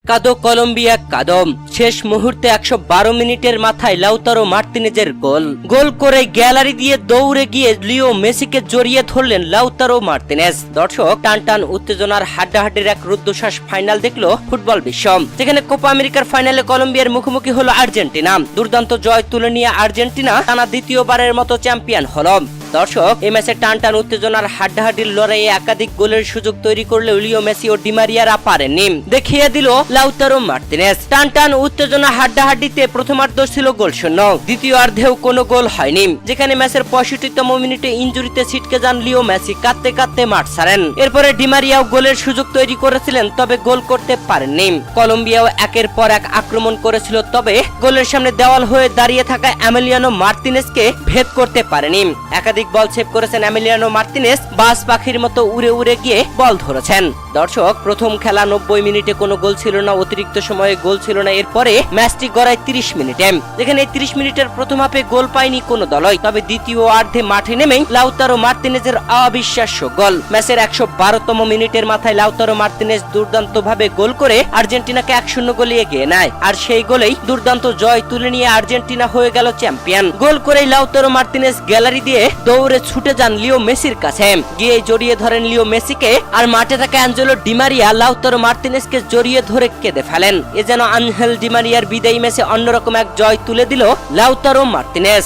কাদো Colombia কাদো। শেষ মুহূর্তে 112 মিনিটের মাথায় লাউতারো মার্তিনেজের গোল করে গ্যালারি দিয়ে দৌড়ে গিয়ে লিও মেসিকে জড়িয়ে ধরলেন লাউতারো মার্তিনেজ। দর্শক, টান উত্তেজনার হাড্ডাহাড্ডির এক রুদ্ধশ্বাস ফাইনাল দেখলো ফুটবল বিশ্ব, যেখানে কোপা আমেরিকার ফাইনালে কলম্বিয়ার মুখোমুখি হলো আর্জেন্টিনা। দুর্দান্ত জয় তুলে নিয়ে আর্জেন্টিনা টানা দ্বিতীয়বারের মতো চ্যাম্পিয়ন হলো। দর্শক, এই ম্যাচে টান উত্তেজনার হাড্ডাহাড্ডির লড়াইয়ে একাধিক গোলের সুযোগ তৈরি করলে লিও মেসি ও ডি মারিয়ারা পারেননি। দেখিয়ে দিল লাউতারো মার্তিনেজ। টান উত্তেজনা হাড্ডাহাড্ডিতে প্রথমার্ধ ছিল গোলশূন্য, দ্বিতীয়ার্ধেও কোনো গোল হয়নি, যেখানে ম্যাচের 65তম মিনিটে ইনজুরিতে ছিটকে যান লিও মেসি, কাঁদতে মাঠ ছাড়েন। এরপরে ডি মারিয়াও গোলের সুযোগ তৈরি করেছিলেন, তবে গোল করতে পারেননি। কলম্বিয়াও একের পর এক আক্রমণ করেছিল, তবে গোলের সামনে দেওয়াল হয়ে দাঁড়িয়ে থাকা এমিলিয়ানো মার্তিনেজকে ভেদ করতে পারেনি। একাধিক বল সেভ করেছেন এমিলিয়ানো মার্তিনেজ, বাজ পাখির মতো উড়ে গিয়ে বল ধরেছেন। দর্শক, প্রথম খেলা 90 মিনিটে কোনো গোল ছিল না, অতিরিক্ত সময়ে গোল ছিল না। এরপরে ম্যাচটি গড়ায় 30 মিনিটে, যেখানে 30 মিনিটের প্রথম হাফে গোল পায়নি কোনো দলই, তবে দ্বিতীয় অর্ধে মাঠে নেমেই লাউতারো মার্তিনেজের অবিশ্বাস্য গোল। ম্যাচের 112তম মিনিটের মাথায় লাউতারো মার্তিনেজ দুর্দান্তভাবে গোল করে আর্জেন্টিনাকে 1-0 গোলে এগিয়ে নেয়, আর সেই গোলেই দুর্দান্ত জয় তুলে নিয়ে আর্জেন্টিনা হয়ে গেল চ্যাম্পিয়ন। গোল করেই লাউতারো মার্তিনেজ গ্যালারি দিয়ে দৌড়ে ছুটে যান লিও মেসির কাছে, গিয়ে জড়িয়ে ধরেন লিও মেসিকে, আর মাঠে থাকা অ্যাঞ্জেলো ডি মারিয়া লাউতারো মার্তিনেজকে জড়িয়ে ধরে কেঁদে ফেলেন। এ যেন আনহেল ডি মারিয়ার বিদায়ী ম্যাচে অন্যরকম এক জয় তুলে দিল লাউতারো মার্তিনেজ।